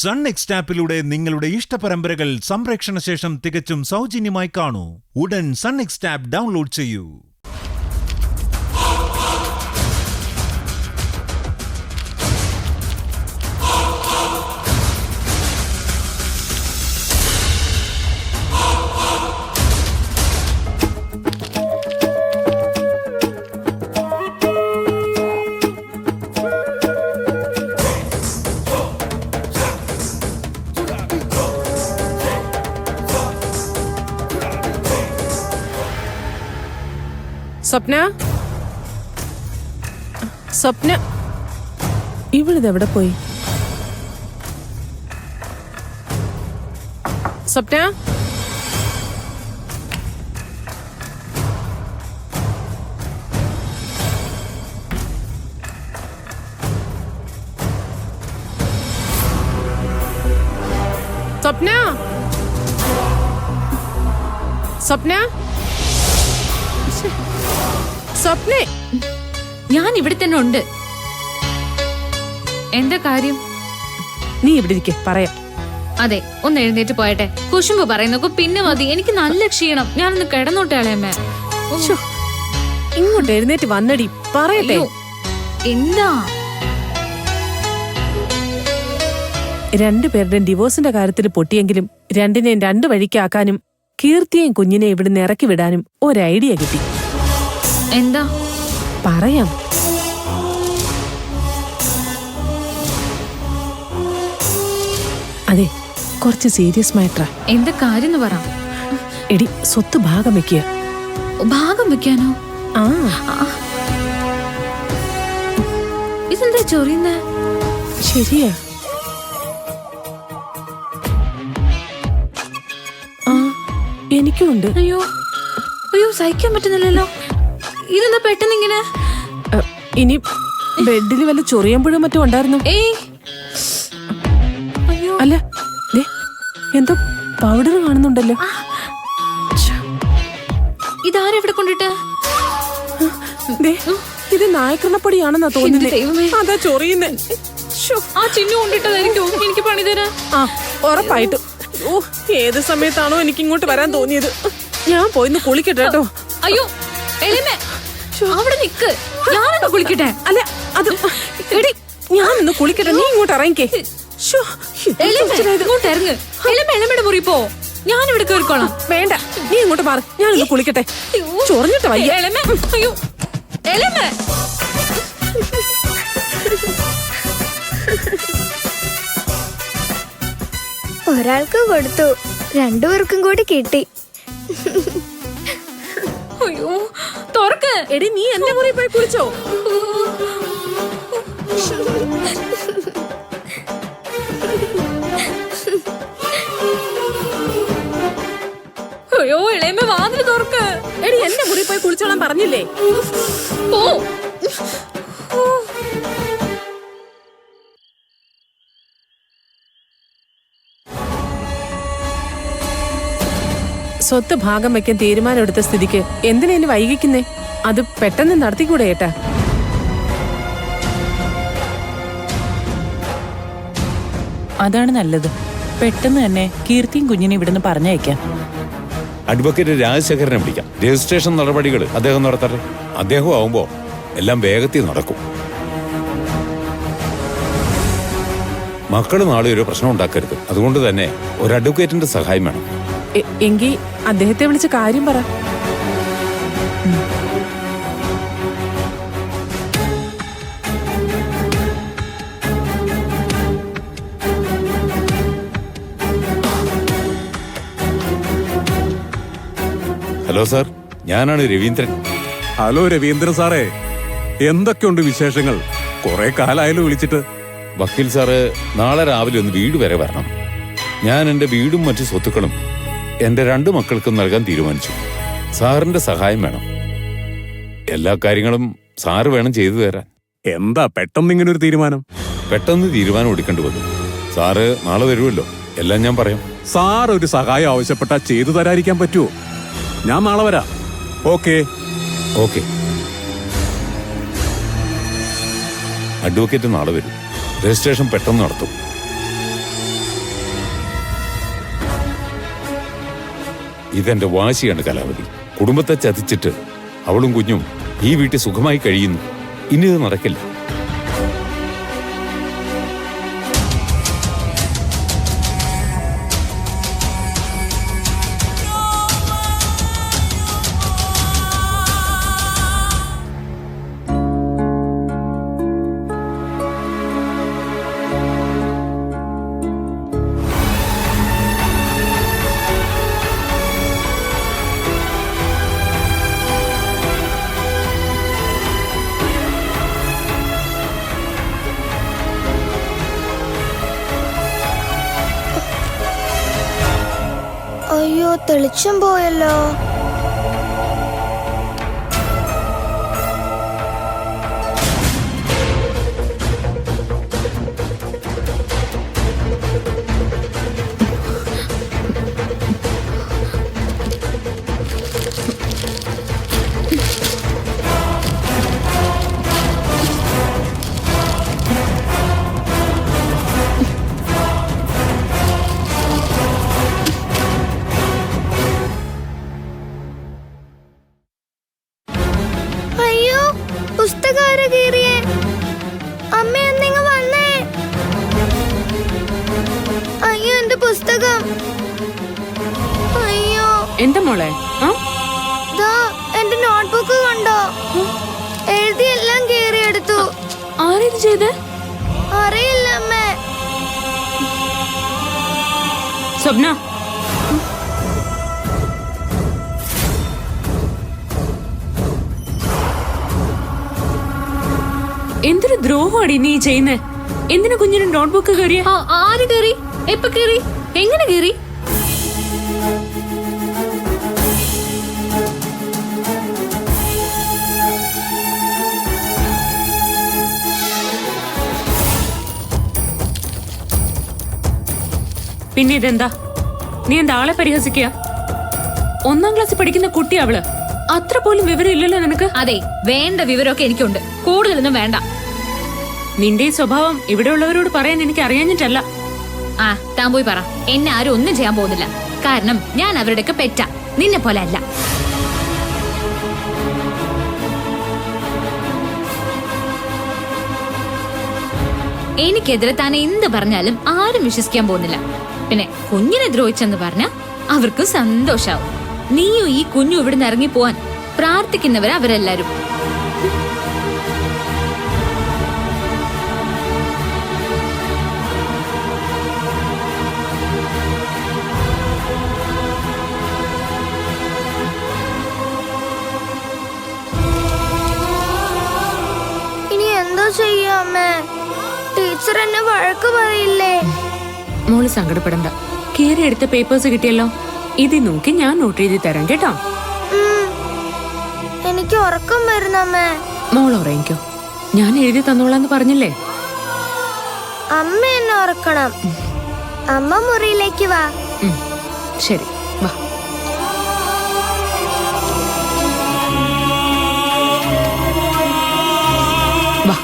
Sun next ആപ്പിലൂടെ നിങ്ങളുടെ ഇഷ്ടപരമ്പരകൾ സംപ്രേക്ഷണ ശേഷം തികച്ചും സൗജന്യമായി കാണൂ. ഉടൻ സൺ നെക്സ്റ്റ് ആപ്പ് ഡൗൺലോഡ് ചെയ്യൂ. സ്വപ്ന, സ്വപ്ന, ഇവളിതെവിടെ പോയി? സ്വപ്ന, സ്വപ്ന, സ്വപ്ന, സ്വപ്നേ, ഞാൻ ഇവിടെ തന്നെ ഉണ്ട്. എന്താ കാര്യം? നീ ഇവിടെ ഇരിക്കെ, പറയാം. അതെ, ഒന്ന് എഴുന്നേറ്റ് പോയട്ടെ. കുശുമ്പ് പറയുന്നൊക്കെ പിന്നെ മതി. എനിക്ക് നല്ല ക്ഷീണം. ഞാനൊന്ന് കിടന്നോട്ടെ അളയമ്മേ. ഇങ്ങോട്ട് എഴുന്നേറ്റ് വന്നടി, പറയട്ടെ. എന്താ? രണ്ടുപേരുടെയും ഡിവോഴ്സിന്റെ കാര്യത്തിൽ പൊട്ടിയെങ്കിലും രണ്ടിനെയും രണ്ടു വഴിക്കാക്കാനും കീർത്തിയെയും കുഞ്ഞിനെ ഇവിടുന്ന് ഇറക്കി വിടാനും ഒരു ഐഡിയ കിട്ടി. എന്താ? പറയാം. അതെ, കുറച്ച് സീരിയസ് മാറ്ററാ. എന്താ കാര്യം എന്ന് പറ. എടി, സ്വത്ത് ഭാഗം വെക്കുക. ഭാഗം വെക്കാനോ? ആ, ഇതെന്താ ചൊറിയുന്നേ? ശരിയാ. ആ, എനിക്കുണ്ട്. അയ്യോ അയ്യോ, സഹിക്കാൻ പറ്റുന്നില്ലല്ലോ. ഇതെന്താ പെട്ടെന്ന് ഇങ്ങനെ? ഇനി ബെഡിൽ വല്ല ചൊറിയുമ്പോഴും മറ്റും ഉണ്ടായിരുന്നു. ഏയ്, അയ്യോ. അല്ല, എന്തോ പൗഡർ കാണുന്നുണ്ടല്ലോ. ഇതാരെവിടെ കൊണ്ടിട്ട്? ഇത് നായക്കണ്ണപ്പൊടിയാണെന്നാ തോന്നുന്നത്. അതാ ചൊറിയുന്നേ. ആ ചിന്നു കൊണ്ടിട്ടതായിരിക്കും എനിക്ക് പണി തരാൻ. ആ, ഉറപ്പായിട്ടും. ഓ, ഏത് സമയത്താണോ എനിക്ക് ഇങ്ങോട്ട് വരാൻ തോന്നിയത്. ഞാൻ പോയിന്ന് കുളിക്കട്ടെ കേട്ടോ. അയ്യോ, അവിടെ നിക്ക്, ഞാനൊന്ന് കുളിക്കട്ടെ. അല്ല, അത് എടി, ഞാനൊന്ന് കുളിക്കട്ടെ. നീ ഇങ്ങോട്ട് ഇറങ്ങിക്കേ. ഇങ്ങോട്ട് ഇറങ്ങ്. എളമയുടെ മുറി പോ, ഞാനിവിടെ കേറിക്കോളാം. വേണ്ട, നീ ഇങ്ങോട്ട് മാറി, ഞാനൊന്ന് കുളിക്കട്ടെ. ചൊറിഞ്ഞിട്ട് വയ്യ. അയ്യോ, എളമ. ഒരാൾക്ക് കൊടുത്തു, രണ്ടുപേർക്കും കൂടി കിട്ടി. അയ്യോ, തുറക്ക്. എടി, നീ എന്റെ മുറി പോയി കുളിച്ചോ? അയ്യോ, ഇളയമ്മ വാതിൽ തുറക്ക്. എടി, എന്റെ മുറി പോയി കുളിച്ചോളാൻ പറഞ്ഞില്ലേ? പോ. സ്വത്ത് ഭാഗം വെക്കാൻ തീരുമാനം എടുത്ത സ്ഥിതിക്ക് എന്തിനാ എന്നെ വൈകിക്കുന്നേ? അത് പെട്ടെന്ന് നടത്തിക്കൂടെ ഏട്ടാ? അതാണ് നല്ലത്. പെട്ടെന്ന് തന്നെ കീർത്തിയും കുഞ്ഞിനെ ഇവിടുന്ന് പറഞ്ഞയക്കാം. അഡ്വക്കേറ്റ് രാജശേഖരനെ വിളിക്കാം. രജിസ്ട്രേഷൻ നടപടികൾ അദ്ദേഹം നടത്തട്ടെ. അദ്ദേഹം ആവുമ്പോ എല്ലാം വേഗത്തിൽ നടക്കും. മക്കള് നാളെ ഒരു പ്രശ്നം ഉണ്ടാക്കരുത്. അതുകൊണ്ട് തന്നെ ഒരു അഡ്വക്കേറ്റിന്റെ സഹായം വേണം. എങ്കി അദ്ദേഹത്തെ വിളിച്ച് കാര്യം പറ. ഹലോ സാർ, ഞാനാണ് രവീന്ദ്രൻ. ഹലോ രവീന്ദ്രൻ സാറേ, എന്തൊക്കെയുണ്ട് വിശേഷങ്ങൾ? കുറെ കാലായാലും വിളിച്ചിട്ട്. വക്കീൽ സാറ് നാളെ രാവിലെ ഒന്ന് വീട് വരെ വരണം. ഞാൻ എന്റെ വീടും മറ്റു സ്വത്തുക്കളും എന്റെ 2 മക്കൾക്കും നൽകാൻ തീരുമാനിച്ചു. സാറിന്റെ സഹായം വേണം. എല്ലാ കാര്യങ്ങളും സാറ് വേണം ചെയ്തു തരാൻ. എന്താ പെട്ടെന്ന് ഇങ്ങനെ ഒരു തീരുമാനം? പെട്ടെന്ന് തീരുമാനം എടുക്കേണ്ടി വന്നു. സാറ് നാളെ വരുമല്ലോ, എല്ലാം ഞാൻ പറയാം. സാർ ഒരു സഹായം ആവശ്യപ്പെട്ടാ ചെയ്തു തരാതിരിക്കാൻ പറ്റുമോ? ഞാൻ നാളെ വരാം. Okay okay. അഡ്വക്കേറ്റ് നാളെ വരും. രജിസ്ട്രേഷൻ പെട്ടെന്ന് നടത്തും. ഇതെന്റെ വാശിയാണ് കലാവതി. കുടുംബത്തെ ചതിച്ചിട്ട് അവളും കുഞ്ഞും ഈ വീട്ടിൽ സുഖമായി കഴിയുന്നു. ഇനി ഇത് നടക്കില്ല. അയ്യോ, തെളിച്ചം പോയല്ലോ. അയ്യോ, പുസ്തകാര കീറിയേ. അമ്മ എന്തിങ്ങ വന്നേ? അയ്യോ, എന്റെ പുസ്തകം. അയ്യോ, എന്താ മോളെ? ദാ എന്റെ നോട്ട്ബുക്ക് കണ്ടോ? എഴുതിയെല്ലാം കീറിയെടുത്തു. ആരേത് ചെയ്ത്? അറിയില്ല അമ്മേ. സ്വപ്ന, എന്തൊരു ദ്രോഹമാടി നീ ചെയ്യുന്നേ? എന്തിനാ കുഞ്ഞിന് നോട്ട്ബുക്ക് കയറിയ? ആര് കയറി? എപ്പോ കയറി? എങ്ങനെ കയറി? പിന്നെ ഇതെന്താ? നീ എന്താ ആളെ പരിഹസിക്കുക? 1ാം ക്ലാസ്സിൽ പഠിക്കുന്ന കുട്ടി അവള്. അത്ര പോലും വിവരം ഇല്ലല്ലോ നിനക്ക്. അതെ, വേണ്ട വിവരമൊക്കെ എനിക്കുണ്ട്. കൂടുതലൊന്നും വേണ്ട. നിന്റെ ഈ സ്വഭാവം ഇവിടെയുള്ളവരോട് പറയാൻ എനിക്ക് അറിയാഞ്ഞിട്ടല്ല. താൻ പോയി പറ. എന്നെ ആരും ഒന്നും ചെയ്യാൻ പോകുന്നില്ല. കാരണം ഞാൻ അവരുടെയൊക്കെ പെറ്റ, നിന്നെ പോലെ അല്ല. എനിക്കെതിരെ താൻ എന്ത് പറഞ്ഞാലും ആരും വിശ്വസിക്കാൻ പോകുന്നില്ല. പിന്നെ കുഞ്ഞിനെ ദ്രോഹിച്ചെന്ന് പറഞ്ഞ അവർക്ക് സന്തോഷാവും. നീയും ഈ കുഞ്ഞു ഇവിടുന്ന് ഇറങ്ങി പോവാൻ പ്രാർത്ഥിക്കുന്നവരാ അവരെല്ലാരും. ഇനി എന്താ ചെയ്യാ അമ്മേ? ടീച്ചർ എന്നെ വഴക്ക് പറയില്ലേ? മോള് സങ്കടപ്പെടണ്ട. കയറി എടുത്ത പേപ്പേഴ്സ് കിട്ടിയല്ലോ. ഇത് നോക്കി ഞാൻ നോട്ട് എഴുതി തരാം കേട്ടോ. എനിക്ക് ഉറക്കം വരുന്നമ്മേ. മോൾ ഉറങ്ങിക്കോ, ഞാൻ എഴുതി തന്നോളാന്ന് പറഞ്ഞില്ലേ. അമ്മ എന്നെ ഉറക്കണം. അമ്മ മുറിയിലേക്ക് വാ. ശരി, വാ. വാ.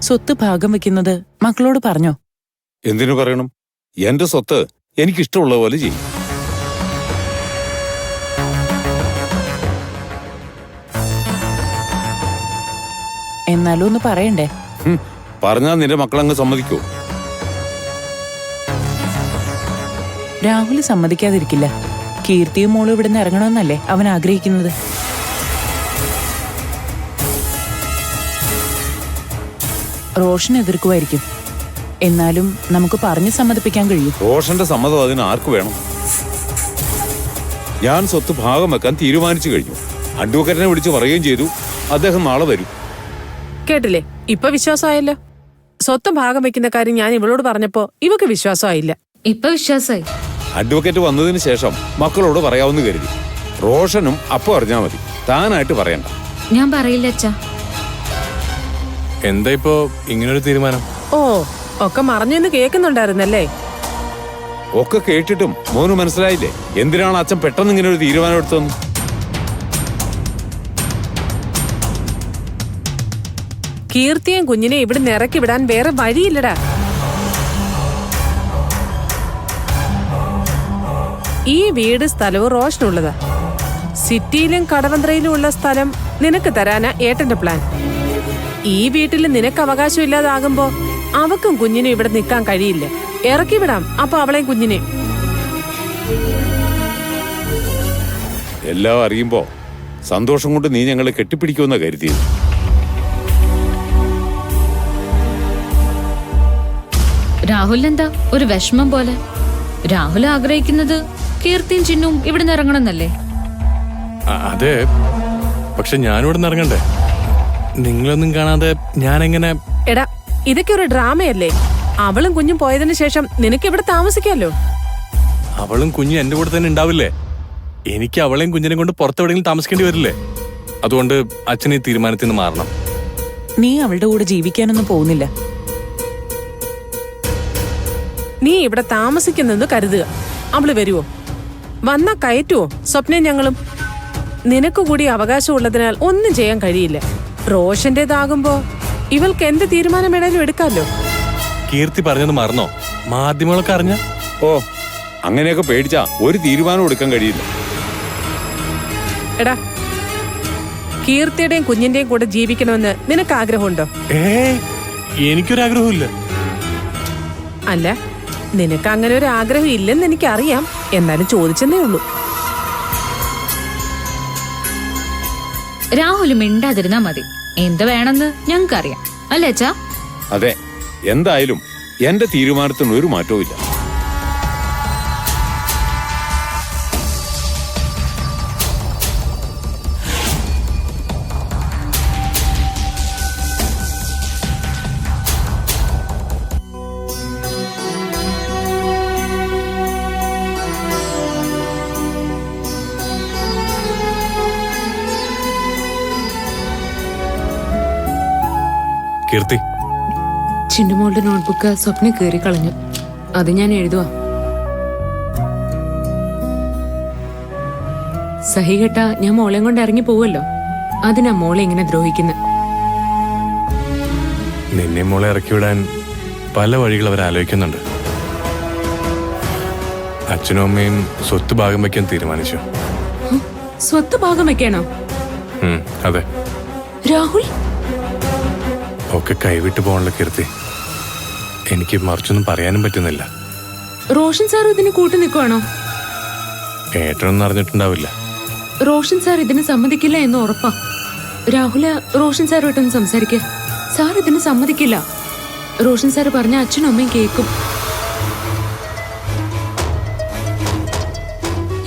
സ്വത്ത് ഭാഗം വെക്കുന്നത് മക്കളോട് പറഞ്ഞോ? എന്തിനു പറയണം? എന്റെ സ്വത്ത് എനിക്കിഷ്ടമുള്ള പോലെ ചെയ്യും. എന്നാലും ഒന്ന് പറയണ്ടേ? പറഞ്ഞാൽ നിന്റെ മക്കളങ്ങ് സമ്മതിക്കോ? രാഹുൽ സമ്മതിക്കാതിരിക്കില്ല. കീർത്തിയും മോളും ഇവിടുന്ന് ഇറങ്ങണമെന്നല്ലേ അവൻ ആഗ്രഹിക്കുന്നത്. റോഷൻ എതിർക്കുമായിരിക്കും. എന്നാലും നമുക്ക് പറഞ്ഞു സമ്മതിപ്പിക്കാൻ കഴിയും. റോഷന്റെ സമ്മതം അതിന് ആർക്ക് വേണം? ഞാൻ സ്വത്ത് ഭാഗം വെക്കാൻ തീരുമാനിച്ചു കഴിഞ്ഞു. അഡ്വക്കേറ്റിനെ വിളിച്ച് പറയുകയും ചെയ്തു. അദ്ദേഹം നാളെ വരും. കേട്ടില്ലേ? ഇപ്പൊ വിശ്വാസമായല്ലോ. സ്വത്ത് ഭാഗം വെക്കുന്ന കാര്യം ഞാൻ ഇവളോട് പറഞ്ഞപ്പോ ഇവക്ക് വിശ്വാസമായില്ല. ഇപ്പൊ വിശ്വാസമായി. അഡ്വക്കേറ്റ് വന്നതിന് ശേഷം മക്കളോട് പറയാമെന്ന് കരുതി. റോഷനും അപ്പൊ അറിഞ്ഞാ മതി, താനായിട്ട് പറയണ്ട. ഞാൻ പറയില്ല അച്ഛാ. എന്താ ഇപ്പോ ഇങ്ങനൊരു തീരുമാനം? ഓ, ഒക്കെ മറഞ്ഞെന്ന് കേൾക്കുന്നുണ്ടായിരുന്നല്ലേ? ഒക്കെ കേട്ടിട്ടും മോന് മനസ്സിലായില്ലേ എന്തിനാണ് അച്ഛൻ പെട്ടെന്ന് ഇങ്ങനെ ഒരു തീരുമാനം എടുത്തതെന്ന്? കീർത്തിയും കുഞ്ഞിനെ ഇവിടെ ഇറക്കി വിടാൻ വേറെ വഴിയില്ലടാ. ഈ വീട് സ്ഥലവും റോഷനുള്ളതാ. സിറ്റിയിലും കടവന്ത്രയിലും ഉള്ള സ്ഥലം നിനക്ക് തരാനാ ഏട്ടന്റെ പ്ലാൻ. ഈ വീട്ടിൽ നിനക്ക് അവകാശം ഇല്ലാതാകുമ്പോ അവക്കും കുഞ്ഞിനും ഇവിടെ നിൽക്കാൻ കഴിയില്ല. ഇറക്കി വിടാം അപ്പൊ അവളെയും കുഞ്ഞിനെയും. എല്ലാം അറിയുമ്പോ സന്തോഷം കൊണ്ട് നീ ഞങ്ങളെ കെട്ടിപ്പിടിക്കുമെന്ന കരുതിയത്. രാഹുലിനെന്താ ഒരു വിഷമം പോലെ? രാഹുൽ ആഗ്രഹിക്കുന്നത് കീർത്തിയും ചിന്നും ഇവിടെ നിന്ന് ഇറങ്ങണമെന്നല്ലേ? അതെ, പക്ഷെ ഞാനിവിടെ നിന്ന് ഇറങ്ങണ്ടേ? നിങ്ങളൊന്നും കാണാതെ ഞാനെങ്ങനെ? എടാ, ഇതൊക്കെ ഒരു ഡ്രാമയല്ലേ? അവളും കുഞ്ഞും പോയതിനു ശേഷം നിനക്ക് ഇവിടെ താമസിക്കാമല്ലോ. അവളും കുഞ്ഞും എന്റെ കൂടെ തന്നെ ഉണ്ടാവില്ലേ? എനിക്ക് അവളെയും കുഞ്ഞിനെ കൊണ്ട് പുറത്തെവിടെയെങ്കിലും താമസിക്കേണ്ടി വരില്ലേ? അതുകൊണ്ട് അച്ഛൻ ഈ തീരുമാനത്തിൽ നിന്ന് മാറണം. നീ അവളുടെ കൂടെ ജീവിക്കാനൊന്നും പോകുന്നില്ല. നീ ഇവിടെ താമസിക്കുന്നെന്ന് കരുതുക. അവള് വരുവോ? വന്നാ കയറ്റുവോ? സ്വപ്നം ഞങ്ങളും. നിനക്ക് കൂടി അവകാശമുള്ളതിനാൽ ഒന്നും ചെയ്യാൻ കഴിയില്ല. റോഷന്റേതാകുമ്പോ ഇവൾക്ക് എന്ത് തീരുമാനം വേണേലും എടുക്കാമല്ലോ. കീർത്തി പറഞ്ഞത് മറന്നോ? മാധ്യമങ്ങളൊക്കെ അറിഞ്ഞ? ഓ, അങ്ങനെയൊക്കെ പേടിച്ചാ ഒരു തീരുമാനം എടുക്കാൻ കഴിയില്ല. എടാ, കീർത്തിയുടെയും കുഞ്ഞിന്റെയും കൂടെ ജീവിക്കണമെന്ന് നിനക്ക് ആഗ്രഹമുണ്ടോ? എനിക്കൊരാഗ്രഹമില്ല. അല്ല, നിനക്ക് അങ്ങനെ ഒരു ആഗ്രഹം ഇല്ലെന്ന് എനിക്കറിയാം. എന്നാലും ചോദിച്ചെന്നേ ഉള്ളൂ. രാഹുൽ മിണ്ടാതിരുന്നാ മതി. എന്ത് വേണമെന്ന് ഞങ്ങൾക്കറിയാം, അല്ലേ അച്ഛാ? അതെ, എന്തായാലും എന്റെ തീരുമാനത്തിന് ഒരു മാറ്റവും ഇല്ല. കീർത്തി, ചിന്നുമോളുടെ നോട്ട്ബുക്ക് സ്വപ്നം കയറി കളഞ്ഞു. അത് ഞാൻ എഴുതുവാ. സഹി കേട്ടാ ഞാൻ മോളെയും കൊണ്ട് ഇറങ്ങി പോവല്ലോ. അതിനാ മോളെ ഇങ്ങനെ ദ്രോഹിക്കുന്നത്. നിന്നെ മോളെ ഇറക്കി വിടാൻ പല വഴികൾ അവർ ആലോചിക്കുന്നുണ്ട്. അച്ഛനും അമ്മയും സ്വത്ത് ഭാഗം വയ്ക്കാൻ തീരുമാനിച്ചു. സ്വത്ത് ഭാഗം വെക്കാനോ? അതെ. രാഹുൽ ഒക്കെ കൈവിട്ടു പോകാനുള്ള കീർത്തി. എനിക്ക് മറിച്ചൊന്നും പറയാനും പറ്റുന്നില്ല. റോഷൻ സാർ ഇതിന് കൂട്ടു നിൽക്കുവാണോ? ഏട്ടനൊന്നും അറിഞ്ഞിട്ടുണ്ടാവില്ല. റോഷൻ സാർ ഇതിന് സമ്മതിക്കില്ല എന്ന് ഉറപ്പാ. രാഹുല് റോഷൻ സാറുമായിട്ടൊന്ന് സംസാരിക്ക. സാർ ഇതിന് സമ്മതിക്കില്ല. റോഷൻ സാർ പറഞ്ഞ അച്ഛനും അമ്മയും കേൾക്കും.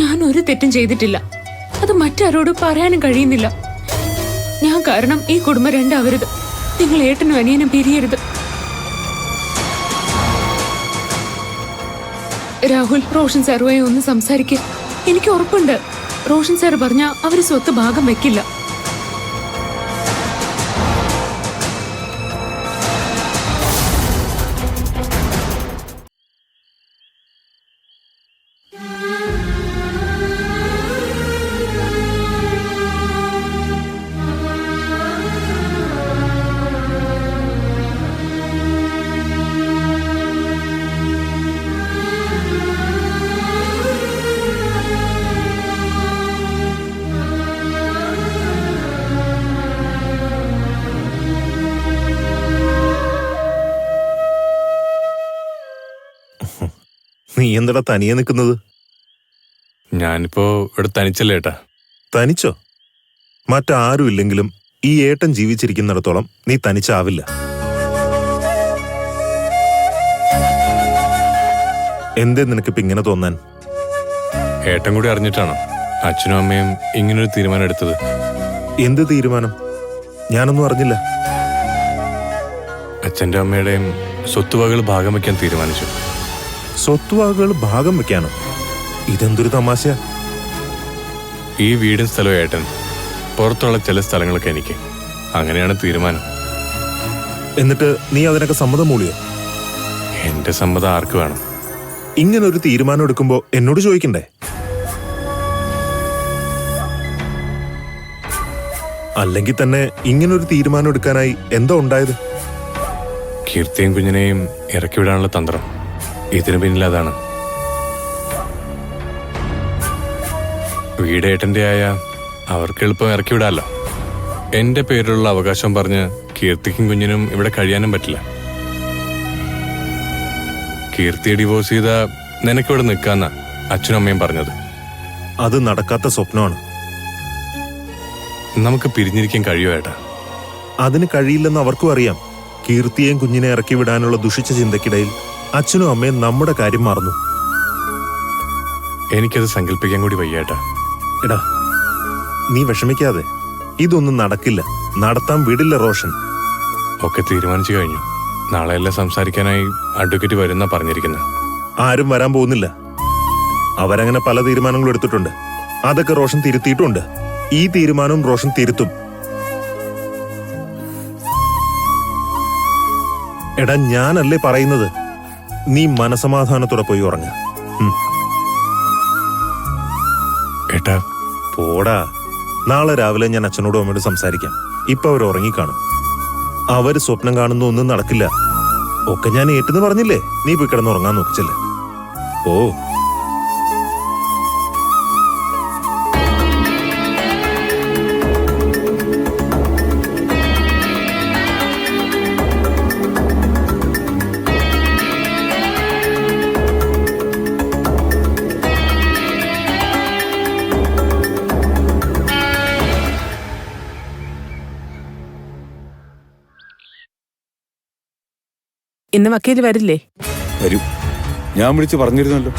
ഞാൻ ഒരു തെറ്റും ചെയ്തിട്ടില്ല. അത് മറ്റാരോട് പറയാനും കഴിയുന്നില്ല. ഞാൻ കാരണം ഈ കുടുംബം രണ്ടാവരുത്. നിങ്ങൾ ഏട്ടനും അനിയനും പിരിയരുത്. രാഹുൽ, റോഷൻ സാറുമായി ഒന്ന് സംസാരിക്കുക. എനിക്ക് ഉറപ്പുണ്ട് റോഷൻ സാർ പറഞ്ഞ അവര് സ്വത്ത് ഭാഗം വെക്കില്ല. നീ എന്താ തനിയെ നിൽക്കുന്നത്? ഞാനിപ്പോ ഇവിടെ തനിച്ചല്ലേ ഏട്ടാ. തനിച്ചോ? മറ്റാരും ഇല്ലെങ്കിലും ഈ ഏട്ടൻ ജീവിച്ചിരിക്കുന്നിടത്തോളം നീ തനിച്ചാവില്ല. എന്തേ നിനക്കിപ്പോ ഇങ്ങനെ തോന്നാൻ? ഏട്ടൻ കൂടി അറിഞ്ഞിട്ടാണോ അച്ഛനും അമ്മയും ഇങ്ങനൊരു തീരുമാനം എടുത്തത്? എന്ത് തീരുമാനം? ഞാനൊന്നും അറിഞ്ഞില്ല. അച്ഛൻ്റെ അമ്മയുടെയും സ്വത്തുവകകൾ ഭാഗം വയ്ക്കാൻ തീരുമാനിച്ചു. സ്വത്തുവകകൾ ഭാഗം വെക്കാനോ? ഇതെന്തൊരു തമാശയാ. ഈ വീടും സ്ഥലവും ഏട്ടൻ, പുറത്തുള്ള ചില സ്ഥലങ്ങളൊക്കെ എനിക്ക്. അങ്ങനെയാണ് തീരുമാനം. എന്നിട്ട് നീ അതിനൊക്കെ സമ്മതം മൂളിയോ? എന്റെ സമ്മതം ആർക്ക് വേണം? ഇങ്ങനൊരു തീരുമാനം എടുക്കുമ്പോ എന്നോട് ചോദിക്കണ്ടേ? അല്ലെങ്കിൽ തന്നെ ഇങ്ങനൊരു തീരുമാനം എടുക്കാനായി എന്താ ഉണ്ടായത്? കീർത്തിയും കുഞ്ഞിനെയും ഇറക്കി വിടാനുള്ള തന്ത്രം. ഇതിനു പിന്നിൽ അതാണ്. വീട് ഏട്ടന്റെ ആയ അവർക്ക് എളുപ്പം ഇറക്കി വിടാലോ. എന്റെ പേരിലുള്ള അവകാശം പറഞ്ഞ് കീർത്തിക്കും കുഞ്ഞിനും ഇവിടെ കഴിയാനും പറ്റില്ല. കീർത്തിയെ ഡിവോഴ്സ് ചെയ്ത നിനക്കിവിടെ നിൽക്കാന്ന അച്ഛനും അമ്മയും പറഞ്ഞത്. അത് നടക്കാത്ത സ്വപ്നമാണ്. നമുക്ക് പിരിഞ്ഞിരിക്കാൻ കഴിയുമോ ഏട്ടാ? അതിന് കഴിയില്ലെന്ന് അവർക്കും അറിയാം. കീർത്തിയെയും കുഞ്ഞിനെ ഇറക്കി വിടാനുള്ള ദുഷിച്ച ചിന്തക്കിടയിൽ അച്ഛനും അമ്മയും നമ്മുടെ കാര്യം മറന്നു. എനിക്കത് സങ്കല്പിക്കാൻ കൂടി വയ്യേട്ടാ. എടാ, നീ വിഷമിക്കാതെ. ഇതൊന്നും നടക്കില്ല, നടത്താൻ വിടില്ല റോഷൻ. ഒക്കെ തീരുമാനിച്ചു കഴിഞ്ഞു. നാളെ എല്ലാം സംസാരിക്കാനായി അഡ്വക്കേറ്റ് വരുന്ന പറഞ്ഞിരിക്കുന്നത്. ആരും വരാൻ പോകുന്നില്ല. അവരങ്ങനെ പല തീരുമാനങ്ങളും എടുത്തിട്ടുണ്ട്. അതൊക്കെ റോഷൻ തിരുത്തിയിട്ടുണ്ട്. ഈ തീരുമാനവും റോഷൻ തിരുത്തും. എടാ, ഞാനല്ലേ പറയുന്നത്. നീ മനസമാധാനത്തോടെ പോയി ഉറങ്ങ. ഏട്ടാ പോടാ. നാളെ രാവിലെ ഞാൻ അച്ഛനോടും അമ്മയോട് സംസാരിക്കാം. ഇപ്പൊ അവർ ഉറങ്ങിക്കാണും. അവര് സ്വപ്നം കാണുന്ന ഒന്നും നടക്കില്ല. ഒക്കെ ഞാൻ ഏറ്റെന്ന് പറഞ്ഞില്ലേ. നീ പോയി കിടന്ന് ഉറങ്ങാൻ നോക്കിച്ചല്ലേ. ഓ, ഇന്ന് വക്കീല് വരില്ലേ? വരും. ഞാൻ വിളിച്ചു പറഞ്ഞിരുന്നല്ലോ.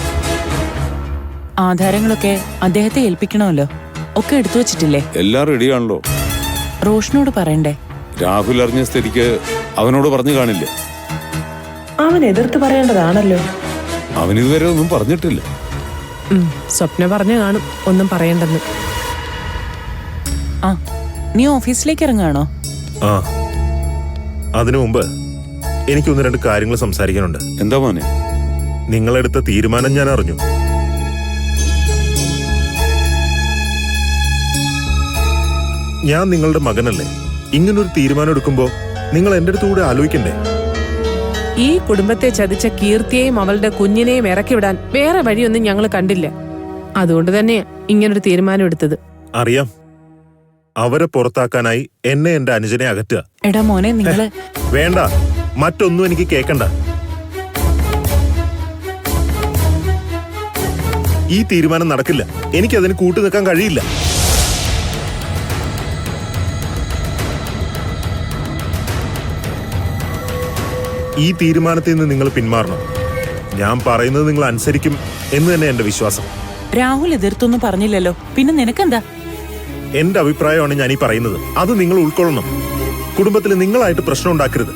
ആധാരങ്ങളൊക്കെ അദ്ദേഹത്തെ ഏൽപ്പിക്കണമല്ലോ. ഒക്കെ എടുത്തു വച്ചിട്ടില്ലേ? എല്ലാം റെഡിയാണല്ലോ. റോഷനോട് പറയണ്ടേ? രാഹുൽ അറിഞ്ഞ സ്ഥിതിക്ക് അവനോട് പറഞ്ഞു കാണില്ലേ? അവൻ എതിർത്ത് പറയേണ്ടതാണല്ലോ. അവനിതുവരെ ഒന്നും പറഞ്ഞിട്ടില്ല. സ്വപ്ന പറഞ്ഞു കാണും ഒന്നും പറയണ്ടെന്ന്. ആ, നീ ഓഫീസിലേക്ക് ഇറങ്ങാണോ? ആ, അതിനു മുമ്പ് എനിക്കൊന്ന് രണ്ട് കാര്യങ്ങൾ സംസാരിക്കാനുണ്ട്. എന്താ മോനെ? നിങ്ങളെടുത്ത തീരുമാനം ഞാൻ അറിഞ്ഞു. ഞാൻ നിങ്ങളുടെ മകനല്ലേ. ഇങ്ങനൊരു തീരുമാനം എടുക്കുമ്പോ നിങ്ങൾ എന്റെ അടുത്ത് കൂടെ ആലോചിക്കണ്ടേ? ഈ കുടുംബത്തെ ചതിച്ച കീർത്തിയെയും അവളുടെ കുഞ്ഞിനെയും ഇറക്കി വിടാൻ വേറെ വഴിയൊന്നും ഞങ്ങൾ കണ്ടില്ല. അതുകൊണ്ട് തന്നെ ഇങ്ങനൊരു തീരുമാനം എടുത്തത്. അറിയാം. അവരെ പുറത്താക്കാനായി എന്നെ എന്റെ അനുജനെ അകറ്റുക. എടാ മോനെ, നിങ്ങള് വേണ്ട, മറ്റൊന്നും എനിക്ക് കേക്കണ്ട. ഈ തീരുമാനം നടക്കില്ല. എനിക്കതിന് കൂട്ടു നിൽക്കാൻ കഴിയില്ല. ഈ തീരുമാനത്തിൽ നിന്ന് നിങ്ങൾ പിന്മാറണം. ഞാൻ പറയുന്നത് നിങ്ങൾ അനുസരിക്കും എന്ന് തന്നെ എന്റെ വിശ്വാസം. രാഹുൽ എതിർത്തൊന്നും പറഞ്ഞില്ലല്ലോ, പിന്നെ നിനക്കെന്താ? എന്റെ അഭിപ്രായമാണ് ഞാൻ ഈ പറയുന്നത്. അത് നിങ്ങൾ ഉൾക്കൊള്ളണം. കുടുംബത്തിൽ നിങ്ങളായിട്ട് പ്രശ്നം ഉണ്ടാക്കരുത്.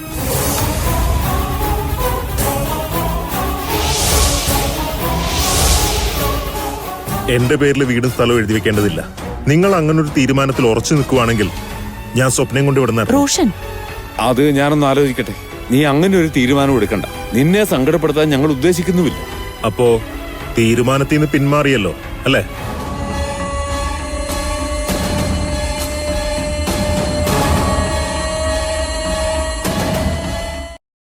എന്റെ പേരിൽ വീടും സ്ഥലവും എഴുതി വെക്കേണ്ടതില്ല. നിങ്ങൾ അങ്ങനൊരു തീരുമാനത്തിൽ ഉറച്ചു നിൽക്കുവാണെങ്കിൽ ഞാൻ സ്വപ്നം കൊണ്ട് വിടുന്ന റോഷൻ, അത് ഞാനൊന്ന് ആലോചിക്കട്ടെ. നീ അങ്ങനെ ഒരു തീരുമാനം എടുക്കണ്ട. നിന്നെ സങ്കടപ്പെടുത്താൻ ഞങ്ങൾ ഉദ്ദേശിക്കുന്നുമില്ല. അപ്പോ തീരുമാനത്തിൽ നിന്ന് പിന്മാറിയല്ലോ അല്ലേ?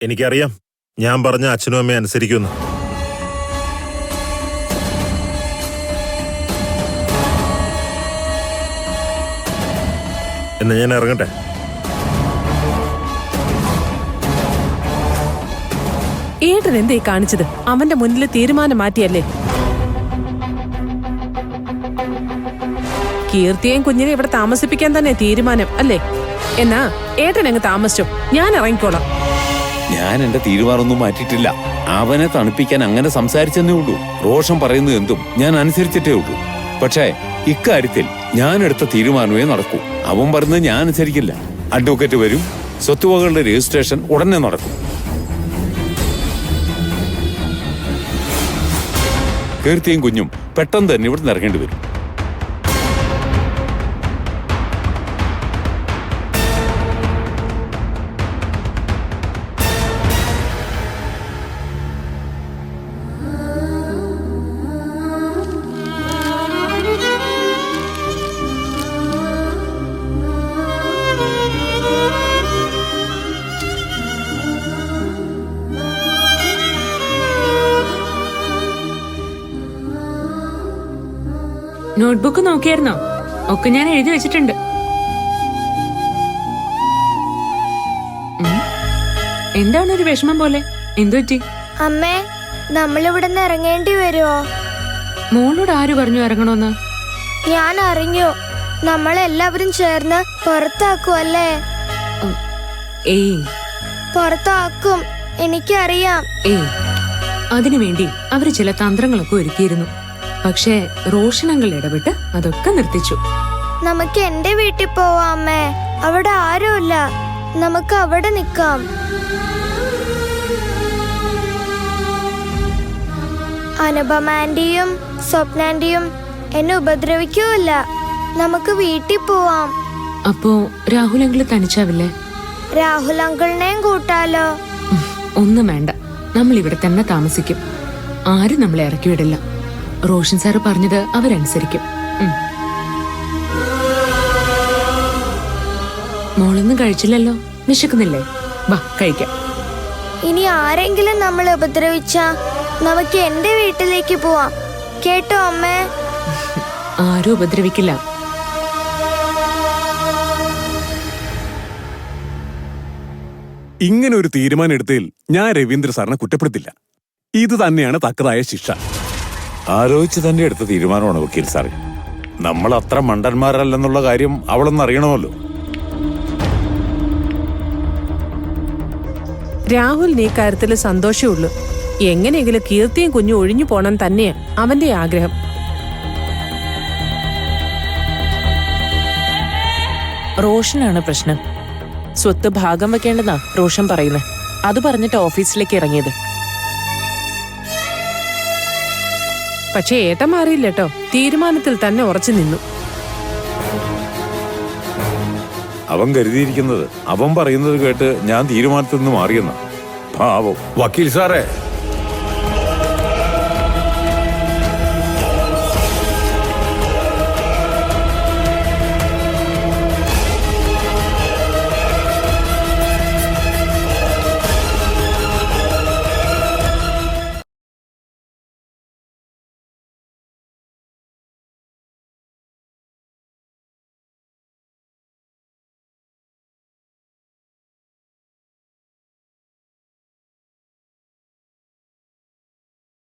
എനിക്കറിയാം ഞാൻ പറഞ്ഞ അച്ഛനും അമ്മയും അനുസരിക്കുമെന്ന്. എന്നാ ഞാൻ ഇറങ്ങട്ടെ. ഏട്ടൻ എന്തേ കാണിച്ചത്? അവന്റെ മുന്നിൽ തീരുമാനം മാറ്റിയല്ലേ? കീർത്തിയെയും കുഞ്ഞിനെ ഇവിടെ താമസിപ്പിക്കാൻ തന്നെ തീരുമാനം അല്ലേ? എന്നാ ഏട്ടൻ അങ്ങ് താമസിച്ചോ, ഞാൻ ഇറങ്ങിക്കോളാം. ഞാൻ എന്റെ തീരുമാനമൊന്നും മാറ്റിയിട്ടില്ല. അവനെ തണുപ്പിക്കാൻ അങ്ങനെ സംസാരിച്ചെന്നേ ഉള്ളൂ. റോഷൻ പറയുന്നത് എന്തും ഞാൻ അനുസരിച്ചിട്ടേ ഉള്ളൂ. പക്ഷേ ഇക്കാര്യത്തിൽ ഞാൻ എടുത്ത തീരുമാനമേ നടക്കൂ. അവൻ പറയുന്നത് ഞാൻ അനുസരിക്കില്ല. അഡ്വക്കേറ്റ് വരും, സ്വത്തുവകകളുടെ രജിസ്ട്രേഷൻ ഉടനെ നടക്കും. കീർത്തിയും കുഞ്ഞും പെട്ടെന്ന് തന്നെ ഇവിടെ ഇറങ്ങേണ്ടി വരും. നോട്ട്ബുക്ക് നോക്കിയായിരുന്നോ? ഒക്കെ ഞാൻ എഴുതി വെച്ചിട്ടുണ്ട്. എന്താണ് ഒരു വിഷമം പോലെ? എന്തു പറ്റി? അമ്മേ, നമ്മളിവിടുന്ന് ഇറങ്ങേണ്ടി വരുമോ? മോളോട് ആര് പറഞ്ഞു ഇറങ്ങണോന്ന്? ഞാൻ അറിഞ്ഞു. നമ്മളെല്ലാവരും ചേർന്ന് പുറത്താക്കുമല്ലേ? ഏയ് പുറത്താക്കും, എനിക്കറിയാം. ഏയ് അതിനുവേണ്ടി അവര് ചില തന്ത്രങ്ങളൊക്കെ ഒരുക്കിയിരുന്നു. പക്ഷേ റോഷനങ്ങൾ ഇടപെട്ട് അതൊക്കെ നിർത്തിച്ചു. നമുക്ക് എന്റെ വീട്ടിൽ പോവാം അമ്മേ. അവിടെ ആരുമില്ല, നമുക്ക് അവിടെ നിക്കാം. അനുപമാന്റിയും സ്വപ്നാന്റിയും എന്നെ ഉപദ്രവിക്കൂല്ല. നമുക്ക് വീട്ടിൽ പോവാം. അപ്പോ രാഹുൽ അങ്കിള് തനിച്ചാവില്ലേ? രാഹുൽ അങ്കിളിനെയും കൂട്ടാലോ? ഒന്നും വേണ്ട, നമ്മൾ ഇവിടെ തന്നെ താമസിക്കും. ആരും നമ്മളെ ഇറക്കി വിടില്ല. റോഷൻ സാറ് പറഞ്ഞത് അവരനുസരിക്കും. മോളൊന്നും കഴിച്ചില്ലല്ലോ, വിശക്കുന്നില്ലേ? വാ കഴിക്കാം. ഇനി ആരെങ്കിലും നമ്മളെ ഉപദ്രവിച്ചാ നമുക്ക് എന്റെ വീട്ടിലേക്ക് പോവാം. കേട്ടോ അമ്മേ? ആരും ഉപദ്രവിക്കില്ല. ഇങ്ങനെ ഒരു തീരുമാനം എടുത്തതിൽ ഞാൻ രവീന്ദ്ര സാറിനെ കുറ്റപ്പെടുത്തില്ല. ഇത് തന്നെയാണ് തക്കതായ ശിക്ഷ. ആലോചിച്ച് തന്നെ എടുത്ത തീരുമാനമാണ് വക്കീൽ സാറേ. നമ്മൾ അത്ര മണ്ടന്മാരല്ലെന്നുള്ള കാര്യം അവളൊന്നും അറിയണമല്ലോ. രാഹുലിന് ഈ കാര്യത്തിൽ സന്തോഷമേ ഉള്ളൂ. എങ്ങനെയെങ്കിലും കീർത്തിയും കുഞ്ഞും ഒഴിഞ്ഞു പോണം തന്നെയാ അവന്റെ ആഗ്രഹം. റോഷനാണ് പ്രശ്നം. സ്വത്ത് ഭാഗം വെക്കേണ്ടെന്നാ റോഷൻ പറയുന്നത്. അത് പറഞ്ഞിട്ട് ഓഫീസിലേക്ക് ഇറങ്ങിയത്. പക്ഷെ ഏട്ടൻ മാറിയില്ല കേട്ടോ, തീരുമാനത്തിൽ തന്നെ ഉറച്ചു നിന്നു. അവൻ കരുതിയിരിക്കുന്നത് അവൻ പറയുന്നത് കേട്ട് ഞാൻ തീരുമാനത്തിൽ നിന്ന് മാറിയെന്ന. പാവം. വക്കീൽ സാറേ,